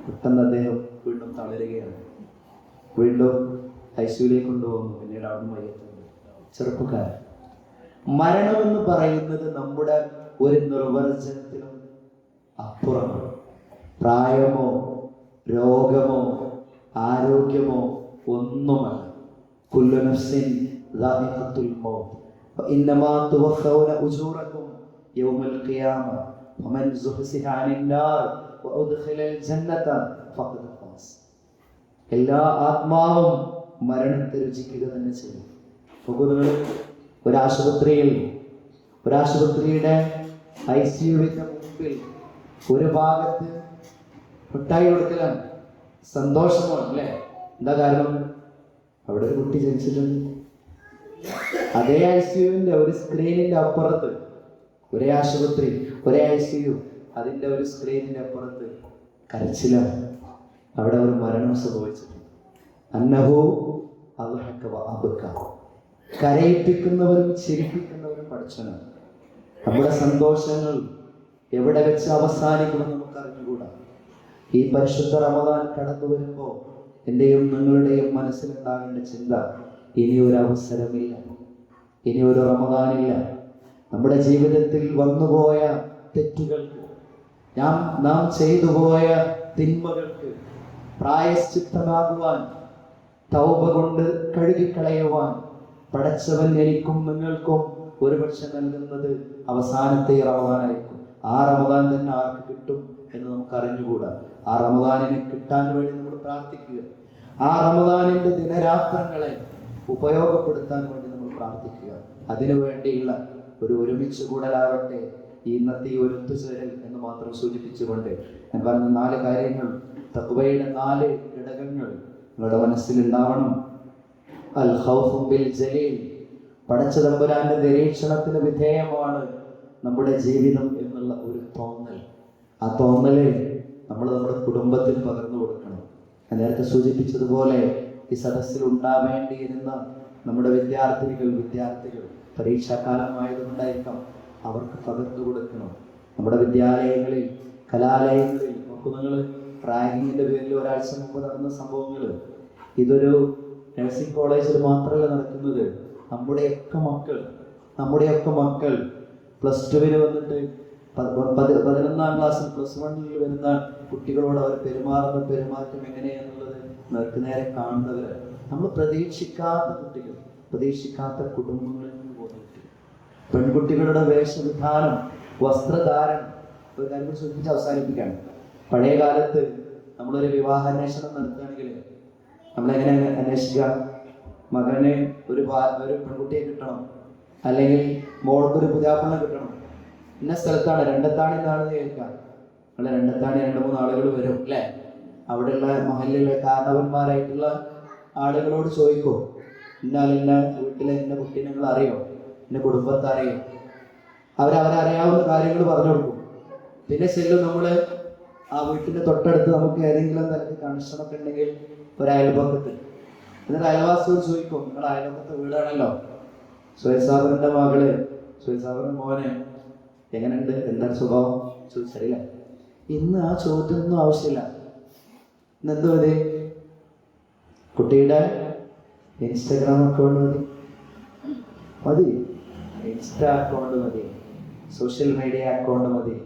പെട്ടെന്ന് അദ്ദേഹം വീണ്ടും തളരുകയാണ്. വീണ്ടും ഐസിയുലേക്ക് കൊണ്ടുപോകുന്നു. പിന്നീട് അവിടുന്ന് മയ്യത്തുണ്ട്. ചെറുപ്പക്കാരൻ. മരണമെന്ന് പറയുന്നത് നമ്മുടെ ഒരു നിർവചനത്തിനും അപ്പുറമാണ്. പ്രായമോ രോഗമോ ആരോഗ്യമോ ഒന്നുമല്ല. കുല്ലു നഫ്സിൻ ദാഇഖത്തുൽ മൗത്ത് വഇന്നമാ തുവഫൗന ഉജൂറക്കും യൗമൽ ഖിയാമ വമൻ സുഹ്സിഹ അനിൻ നാർ വഉദ്ഖിലൽ ജന്നത ഫഖദ് ഫാസ്. എല്ലാ ആത്മാവും മരണത്തെ രുചിക്കുക തന്നെ ചെയ്യും. നിങ്ങൾ ഒരാശുപത്രിയുടെ ICUവിന്റെ മുമ്പിൽ ഒരു ഭാഗത്ത് മിഠായി കൊടുക്കലാണ്, സന്തോഷമാണ് അല്ലേ? എന്താ കാരണം? അവിടെ ഒരു കുട്ടി ജനിച്ചിട്ടുണ്ട്. അതേ ICUവിന്റെ ഒരു സ്ക്രീനിന്റെ അപ്പുറത്ത്, ഒരേ ആശുപത്രി, ഒരേ ICU, അതിന്റെ ഒരു സ്ക്രീനിന്റെ അപ്പുറത്ത് കരച്ചിലാണ്. അവിടെ ഒരു മരണം സംഭവിച്ചിട്ടുണ്ട്. അന്നഹു അദ്ഹക വഅബ്ക. കരയിപ്പിക്കുന്നവരും ചിരിപ്പിക്കുന്നവരും പഠിച്ചവനാണ്. നമ്മുടെ സന്തോഷങ്ങൾ എവിടെ വെച്ച് അവസാനിക്കുമെന്ന് നമുക്ക് അറിഞ്ഞുകൂടാ. ഈ പരിശുദ്ധ റമദാൻ കടന്നു വരുമ്പോൾ എൻ്റെയും നിങ്ങളുടെയും മനസ്സിലുണ്ടാകേണ്ട ചിന്ത, ഇനിയൊരു അവസരമില്ല, ഇനിയൊരു റമദാനില്ല. നമ്മുടെ ജീവിതത്തിൽ വന്നുപോയ തെറ്റുകൾക്ക്, നാം ചെയ്തു പോയ തിന്മകൾക്ക് പ്രായശ്ചിത്തമാകുവാൻ, തൗബ കൊണ്ട് കഴുകിക്കളയുവാൻ പടച്ചവൻ എനിക്കും നിങ്ങൾക്കും ഒരുപക്ഷെ നൽകുന്നത് അവസാനത്തെ റമദാനായിരിക്കും. ആ റമദാൻ തന്നെ ആർക്ക് കിട്ടും എന്ന് നമുക്ക് അറിഞ്ഞുകൂടാ. ആ റമദാനിനെ കിട്ടാൻ വേണ്ടി നമ്മൾ പ്രാർത്ഥിക്കുക. ആ റമദാനിന്റെ ദിനരാത്രങ്ങളെ ഉപയോഗപ്പെടുത്താൻ വേണ്ടി നമ്മൾ പ്രാർത്ഥിക്കുക. അതിനു വേണ്ടിയുള്ള ഒരു ഒരുമിച്ച് കൂടലാവട്ടെ ഇന്നത്തെ ഈ ഒരു ഒത്തുചേരൽ എന്ന് മാത്രം സൂചിപ്പിച്ചുകൊണ്ട് ഞാൻ പറഞ്ഞ 4 കാര്യങ്ങൾ, തഖ്വയുടെ 4 ഘടകങ്ങൾ നിങ്ങളുടെ മനസ്സിലുണ്ടാവണം. അൽ ഖൗഫു ബിൽ ജലീൽ, പടച്ച തമ്പുരാന്റെ നിരീക്ഷണത്തിന് വിധേയമാണ് നമ്മുടെ ജീവിതം എന്നുള്ള ഒരു തോന്നൽ. ആ തോന്നല് നമ്മൾ നമ്മുടെ കുടുംബത്തിൽ പകർന്നു കൊടുക്കണം. ഞാൻ നേരത്തെ സൂചിപ്പിച്ചതുപോലെ ഈ സദസ്സിൽ ഉണ്ടാവേണ്ടിയിരുന്ന നമ്മുടെ വിദ്യാർത്ഥികൾ പരീക്ഷാകാലമായതുകൊണ്ടായിരിക്കാം, അവർക്ക് പകർന്നു കൊടുക്കണം. നമ്മുടെ വിദ്യാലയങ്ങളിൽ, കലാലയങ്ങളിൽ നോക്കൂ നിങ്ങൾ, റാങ്കിങ്ങിന്റെ പേരിൽ ഒരാഴ്ച മുമ്പ് നടന്ന സംഭവങ്ങൾ, ഇതൊരു നഴ്സിംഗ് കോളേജിൽ മാത്രമല്ല നടക്കുന്നത്. നമ്മുടെയൊക്കെ മക്കൾ +2 വന്നിട്ട് 11ാം ക്ലാസ്സിൽ +1 വരുന്ന കുട്ടികളോട് അവർ പെരുമാറുന്ന പെരുമാറ്റം എങ്ങനെയാണെന്നുള്ളത് നേരെ കാണുന്നവർ, നമ്മൾ പ്രതീക്ഷിക്കാത്ത കുട്ടികൾ, പ്രതീക്ഷിക്കാത്ത കുടുംബങ്ങളിൽ നിന്ന് പോയിട്ട് പെൺകുട്ടികളുടെ വേഷവിധാനം, വസ്ത്രധാരണം, ഒരു കാര്യം സൂചിപ്പിച്ച് അവസാനിപ്പിക്കുകയാണ്. പഴയ കാലത്ത് നമ്മളൊരു വിവാഹാന്വേഷണം നടത്തുകയാണെങ്കിൽ നമ്മളെങ്ങനെ അന്വേഷിക്കുക? മകന് ഒരു പെൺകുട്ടിയെ കിട്ടണം, അല്ലെങ്കിൽ മോൾക്കൊരു പുതിയാപ്പണ്ണ കിട്ടണം, ഇന്ന സ്ഥലത്താണ്, രണ്ടത്താണി എന്നാണെന്ന് കേൾക്കാം. നമ്മളെ രണ്ടത്താണി 2-3 ആളുകൾ വരും അല്ലേ? അവിടെയുള്ള മഹല്ലിലെ കാരണവന്മാരായിട്ടുള്ള ആളുകളോട് ചോദിക്കും, ഇന്ന വീട്ടിലെ ഇന്ന കുട്ടീനെ നിങ്ങൾ അറിയോ, ഇന്ന കുടുംബത്തെ അറിയോ? അവരറിയാവുന്ന കാര്യങ്ങൾ പറഞ്ഞു കൊടുക്കും. പിന്നെ ചെല്ലും നമ്മൾ ആ വീട്ടിൻ്റെ തൊട്ടടുത്ത് നമുക്ക് ഏതെങ്കിലും തരത്തിൽ കണക്ഷനൊക്കെ ഉണ്ടെങ്കിൽ ഒരു അയൽപക്കത്ത്, എന്നിട്ട് അയൽവാസിയോട് ചോദിക്കും, നിങ്ങളുടെ അയൽപക്കത്തെ വീടാണല്ലോ, സുഹൈസാബറിന്റെ മകള്, സുഹൈസാബറിന്റെ മോനെ എങ്ങനെയുണ്ട്, എന്താണ് സ്വഭാവം ചോദിച്ചറിയില്ല. ഇന്ന് ആ ചോദ്യമൊന്നും ആവശ്യമില്ല. ഇന്ന് എന്ത് മതി? കുട്ടിയുടെ ഇൻസ്റ്റാഗ്രാം അക്കൗണ്ട് മതി, ഇൻസ്റ്റാ അക്കൗണ്ട് മതി, സോഷ്യൽ മീഡിയ അക്കൗണ്ട് മതി.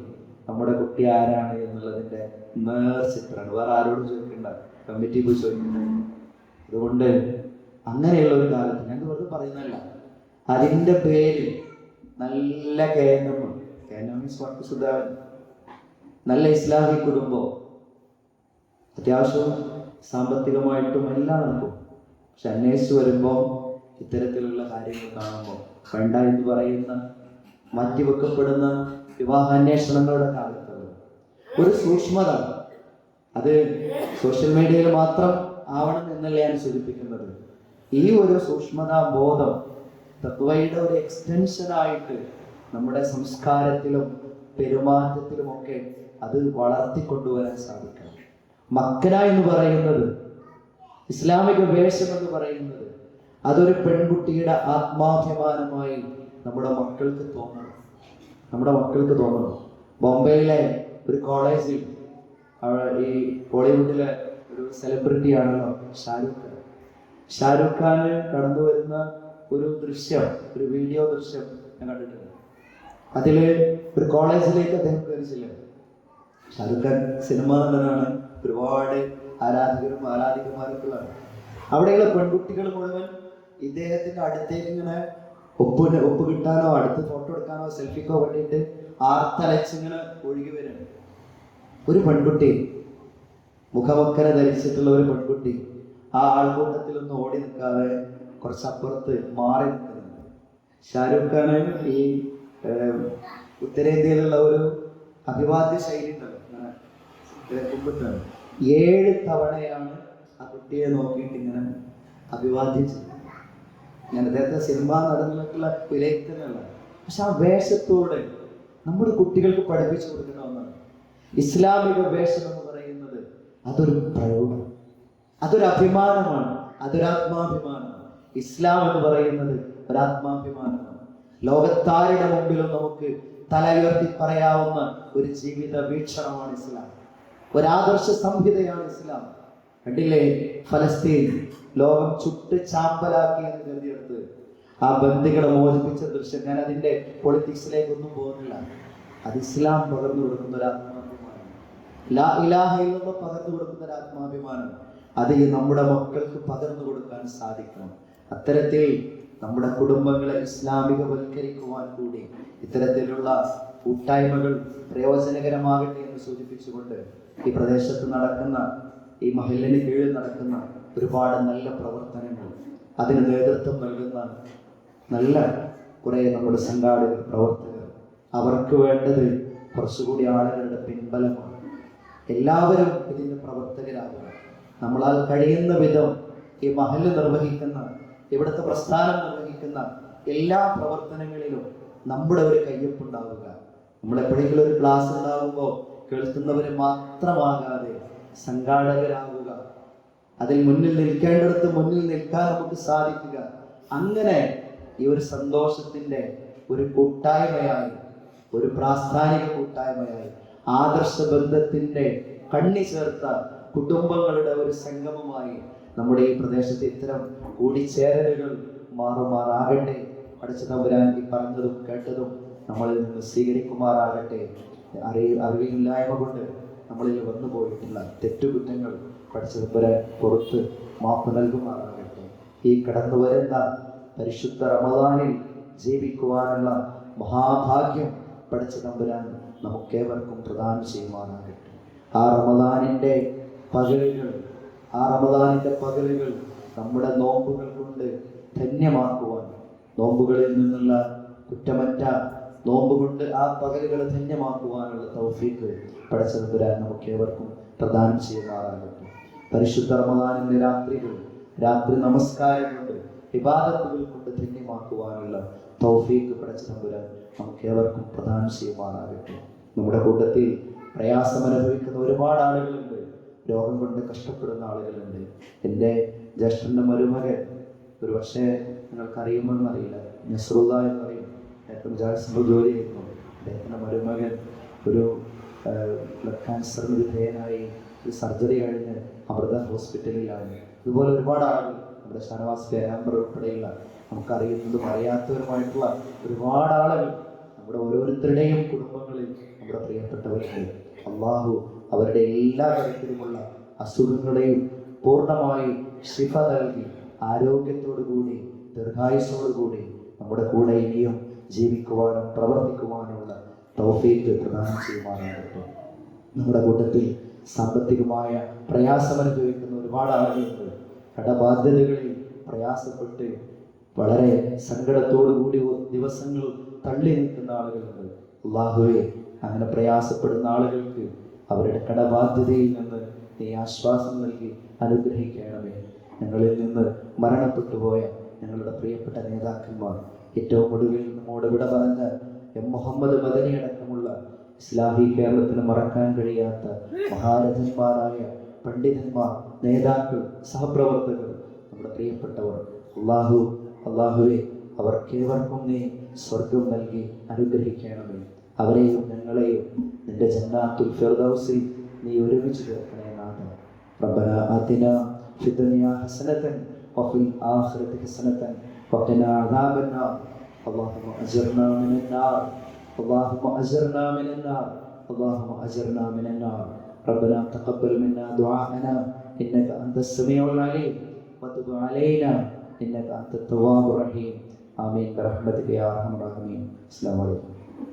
നമ്മുടെ കുട്ടി ആരാണ് എന്നുള്ളതിൻ്റെ നേർചിത്രമാണ്. വേറെ ആരോടും ചോദിക്കണ്ട, കമ്മിറ്റി പോയി ചോദിക്കണ്ട. അതുകൊണ്ട് അങ്ങനെയുള്ള ഒരു കാലത്ത്, ഞാൻ വെറുതെ പറയുന്നതല്ല, അതിൻ്റെ പേരിൽ നല്ല സുധാകരൻ, നല്ല ഇസ്ലാമിക് കുടുംബം, അത്യാവശ്യം സാമ്പത്തികമായിട്ടും എല്ലാം നടക്കും. പക്ഷെ അന്വേഷിച്ച് വരുമ്പോൾ ഇത്തരത്തിലുള്ള കാര്യങ്ങൾ കാണുമ്പോൾ വേണ്ട എന്ന് പറയുന്ന, മാറ്റിവെക്കപ്പെടുന്ന വിവാഹാന്വേഷണങ്ങളുടെ കാലത്ത് ഒരു സൂക്ഷ്മത, അത് സോഷ്യൽ മീഡിയയിൽ മാത്രം ആവണം എന്നല്ല ഞാൻ സൂചിപ്പിക്കുന്നത്. ഈ ഒരു സൂക്ഷ്മതാ ബോധം തഖ്വയുടെ ഒരു എക്സ്റ്റൻഷനായിട്ട് നമ്മുടെ സംസ്കാരത്തിലും പെരുമാറ്റത്തിലുമൊക്കെ അത് വളർത്തിക്കൊണ്ടുവരാൻ സാധിക്കണം. മക്കന എന്ന് പറയുന്നത്, ഇസ്ലാമിക വേഷം എന്ന് പറയുന്നത്, അതൊരു പെൺകുട്ടിയുടെ ആത്മാഭിമാനമായി നമ്മുടെ മക്കൾക്ക് തോന്നണം. ബോംബെയിലെ ഒരു കോളേജിൽ ഈ ബോളിവുഡിലെ ഒരു സെലിബ്രിറ്റിയാണല്ലോ ഷാരൂഖ് ഖാൻ കടന്നു വരുന്ന ഒരു ദൃശ്യം, ഒരു വീഡിയോ ദൃശ്യം ഞാൻ കണ്ടിട്ടുണ്ട്. അതില് ഒരു കോളേജിലേക്ക് അദ്ദേഹം കയറി ചെല്ലുക. ഷാരൂഖ് ഖാൻ സിനിമ നടനാണ്, ഒരുപാട് ആരാധികമാരൊക്കെയാണ്. അവിടെയുള്ള പെൺകുട്ടികൾ മുഴുവൻ ഇദ്ദേഹത്തിന്റെ അടുത്തേക്ക് ഇങ്ങനെ ഒപ്പ് കിട്ടാനോ അടുത്ത് ഫോട്ടോ എടുക്കാനോ സെൽഫിക്കോ വേണ്ടിയിട്ട് ആർത്തലച്ചിങ്ങനെ ഒഴുകി വരും. ഒരു പെൺകുട്ടി, മുഖമക്കര ധരിച്ചിട്ടുള്ള ഒരു പെൺകുട്ടി ആ ആൾക്കൂട്ടത്തിലൊന്നും ഓടി നിൽക്കാതെ കുറച്ചപ്പുറത്ത് മാറി നിൽക്കുന്നുണ്ട്. ഷാരൂഖ് ഖാന് ഈ ഉത്തരേന്ത്യയിലുള്ള ഒരു അഭിവാദ്യ ശൈലി ഉണ്ടല്ലോ, കുമ്പിട്ടാണ് 7 തവണയാണ് ആ കുട്ടിയെ നോക്കിയിട്ട് ഇങ്ങനെ അഭിവാദ്യിച്ചത്. ഞാൻ അദ്ദേഹത്തെ സിനിമ നടന്നിട്ടുള്ള വിലയിരുത്തുന്നതല്ല, പക്ഷെ ആ വേഷത്തോടെ നമ്മുടെ കുട്ടികൾക്ക് പഠിപ്പിച്ചു കൊടുക്കുന്ന ഒന്നാണ്. ഇസ്ലാമിക വേഷം എന്ന് പറയുന്നത് അതൊരു പ്രയോഗം, അതൊരു അഭിമാനമാണ്, അതൊരാത്മാഭിമാനമാണ്. ഇസ്ലാം എന്ന് പറയുന്നത് ഒരാത്മാഭിമാനമാണ്. ലോകത്താരുടെ മുമ്പിലും നമുക്ക് തല ഉയർത്തി പറയാവുന്ന ഒരു ജീവിത വീക്ഷണമാണ് ഇസ്ലാം, ഒരാദർശ സംഹിതയാണ് ഇസ്ലാം. കണ്ടില്ലേ, ഫലസ്തീൻ ലോകം ചുട്ട് ചാമ്പലാക്കി എന്ന് കരുതിയെടുത്ത് ആ ബന്ദികളെ മോചിപ്പിച്ച ദൃശ്യം, ഞാൻ അതിന്റെ പൊളിറ്റിക്സിലേക്കൊന്നും പോകുന്നില്ല. അത് ഇസ്ലാം പകർന്നു കൊടുക്കുന്ന ഒരു ആത്മാഭിമാനം, ലാ ഇലാഹ ഇല്ലല്ലാഹ് പകർന്നു കൊടുക്കുന്ന ഒരു ആത്മാഭിമാനം. അത് നമ്മുടെ മക്കൾക്ക് പകർന്നു കൊടുക്കാൻ സാധിക്കണം. അത്തരത്തിൽ നമ്മുടെ കുടുംബങ്ങളെ ഇസ്ലാമികവൽക്കരിക്കുവാൻ കൂടി ഇത്തരത്തിലുള്ള കൂട്ടായ്മകൾ പ്രയോജനകരമാകട്ടെ എന്ന് സൂചിപ്പിച്ചുകൊണ്ട് ഈ പ്രദേശത്ത് നടക്കുന്ന, ഈ മഹല്ലിന് കീഴിൽ നടക്കുന്ന ഒരുപാട് നല്ല പ്രവർത്തനങ്ങൾ, അതിന് നേതൃത്വം നൽകുന്ന നല്ല കുറേ നമ്മുടെ സംഘാടകർ, പ്രവർത്തകർ, അവർക്ക് വേണ്ടത് കുറച്ചുകൂടി ആളുകളുടെ പിൻബലമാണ്. എല്ലാവരും ഇതിൻ്റെ പ്രവർത്തകരാകുക. നമ്മളാൽ കഴിയുന്ന വിധം ഈ മഹല്ല് നിർവഹിക്കുന്ന, ഇവിടുത്തെ പ്രസ്ഥാനം നിർവഹിക്കുന്ന എല്ലാ പ്രവർത്തനങ്ങളിലും നമ്മുടെ ഒരു കയ്യൊപ്പുണ്ടാവുക. നമ്മളെപ്പോഴെങ്കിലും ഒരു ക്ലാസ് ഉണ്ടാകുമ്പോൾ കേൾക്കുന്നവർ മാത്രമാകാതെ സംഘാടകരാകുക, അതിൽ മുന്നിൽ നിൽക്കേണ്ടിടത്ത് മുന്നിൽ നിൽക്കാൻ നമുക്ക് സാധിക്കുക. അങ്ങനെ ഈ ഒരു സന്തോഷത്തിൻ്റെ ഒരു കൂട്ടായ്മയായി, ഒരു പ്രാസ്ഥാനിക കൂട്ടായ്മയായി, ആദർശ ബന്ധത്തിൻ്റെ കണ്ണി ചേർത്ത കുടുംബങ്ങളുടെ ഒരു സംഗമമായി നമ്മുടെ ഈ പ്രദേശത്ത് ഇത്തരം കൂടിച്ചേരലുകൾ മാറുമാറാകട്ടെ. പഠിച്ച തമ്പുരാൻ ഈ പറഞ്ഞതും കേട്ടതും നമ്മളിൽ നിന്ന് സ്വീകരിക്കുമാറാകട്ടെ. അറിവില്ലായ്മ കൊണ്ട് നമ്മളിൽ വന്നു പോയിട്ടുള്ള തെറ്റുകുറ്റങ്ങൾ പഠിച്ച തമ്പുരാൻ പുറത്ത് മാപ്പ് നൽകുമാറാകട്ടെ. ഈ കടന്നു വരുന്ന പരിശുദ്ധ റമദാനിൽ ജീവിക്കുവാനുള്ള മഹാഭാഗ്യം പഠിച്ച തമ്പുരാൻ നമുക്കേവർക്കും പ്രദാനം ചെയ്യുവാനാകട്ടെ. ആ റമദാനിൻ്റെ പകലുകൾ നമ്മുടെ നോമ്പുകൾ കൊണ്ട് ധന്യമാക്കുവാൻ, നോമ്പുകളിൽ നിന്നുള്ള കുറ്റമറ്റ നോമ്പ് കൊണ്ട് ആ പകലുകൾ ധന്യമാക്കുവാനുള്ള തൗഫീഖ് പഠിച്ച തമ്പുരാൻ നമുക്കേവർക്കും പ്രദാനം ചെയ്യുമാറാകട്ടെ. പരിശുദ്ധ റമദാനിൻ്റെ രാത്രി നമസ്കാരം കൊണ്ട്, ഇബാദത്തുകൾ കൊണ്ട് ധന്യമാക്കുവാനുള്ള തൗഫീഖ് പഠിച്ച തമ്പുരാൻ നമുക്കേവർക്കും പ്രദാനം ചെയ്യുമാറാകട്ടെ. നമ്മുടെ കൂട്ടത്തിൽ പ്രയാസം അനുഭവിക്കുന്ന ഒരുപാട് ആളുകളുണ്ട്, രോഗം കൊണ്ട് കഷ്ടപ്പെടുന്ന ആളുകളുണ്ട്. എൻ്റെ ജ്യേഷ്ഠൻ്റെ മരുമകൻ, ഒരു പക്ഷേ നിങ്ങൾക്കറിയുമെന്നറിയില്ല, നസ്രുല്ല എന്നറിയും, ഏറ്റവും ജാസ്തി ജോലി ചെയ്യുന്നു. അദ്ദേഹത്തിൻ്റെ മരുമകൻ ഒരു ബ്ലഡ് ക്യാൻസറിന് വിധേയനായി ഒരു സർജറി കഴിഞ്ഞ് അമൃത ഹോസ്പിറ്റലിലാണ്. ഇതുപോലെ ഒരുപാട് ആളുകൾ, നമ്മുടെ ഷാനവാസ് പേരാമ്പർ ഉൾപ്പെടെയുള്ള നമുക്കറിയുന്നതും അറിയാത്തവരുമായിട്ടുള്ള ഒരുപാട് ആളുകൾ നമ്മുടെ ഓരോരുത്തരുടെയും കുടുംബങ്ങളിൽ നമ്മുടെ പ്രിയപ്പെട്ടവർക്ക് അള്ളാഹു അവരുടെ എല്ലാ തരത്തിലുമുള്ള അസുഖങ്ങളെയും പൂർണ്ണമായി ശിഫ നൽകി ആരോഗ്യത്തോടു കൂടി ദീർഘായുസ്സോടു കൂടി നമ്മുടെ കൂടെ ഇനിയും ജീവിക്കുവാനും പ്രവർത്തിക്കുവാനുമുള്ള തൗഫീഖ് പ്രദാനം ചെയ്യുവാനാകട്ടെ. നമ്മുടെ കൂട്ടത്തിൽ സാമ്പത്തികമായ പ്രയാസം അനുഭവിക്കുന്ന ഒരുപാട് ആളുകളുണ്ട്. കടബാധ്യതകളിൽ പ്രയാസപ്പെട്ട് വളരെ സങ്കടത്തോടു കൂടി ദിവസങ്ങൾ തള്ളി നിൽക്കുന്ന ആളുകളുണ്ട്. അല്ലാഹുവേ, അങ്ങനെ പ്രയാസപ്പെടുന്ന ആളുകൾക്ക് അവരുടെ കടബാധ്യതയിൽ നിന്ന് നീ ആശ്വാസം നൽകി അനുഗ്രഹിക്കണമേ. ഞങ്ങളിൽ നിന്ന് മരണപ്പെട്ടു പോയ ഞങ്ങളുടെ പ്രിയപ്പെട്ട നേതാക്കന്മാർ, ഏറ്റവും ഒടുവിൽ നമ്മോട് വിട പറഞ്ഞ എം മുഹമ്മദ് മദനി അടക്കമുള്ള ഇസ്ലാഹി കേരളത്തിന് മറക്കാൻ കഴിയാത്ത മഹാരഥന്മാരായ പണ്ഡിതന്മാർ, നേതാക്കൾ, സഹപ്രവർത്തകർ, നമ്മുടെ പ്രിയപ്പെട്ടവർ, അള്ളാഹുവെ അവർക്കേവർക്കും നീ സ്വർഗം നൽകി അനുഗ്രഹിക്കണമേ. അവരെയും ഞങ്ങളെയും നിന്റെ ജന്നാത്തുൽ ഫിർദൗസിൽ നീ ഒരുമിച്ച് ചേർക്കണേ നാഥ. റബ്ബനാ ആതിനാ ഫിദ്ദുനിയാ ഹസനതൻ വഫിൽ ആഖിറതി ഹസനതൻ വഖിനാ അദാബന്നാർ. اللهم أجرنا من النار، اللهم أجرنا من النار، اللهم أجرنا من النار. ربنا تقبل منا دعاءنا إنك أنت السميع العليم وتب علينا إنك أنت التواب الرحيم. آمين برحمتك يا أرحم الراحمين. السلام عليكم.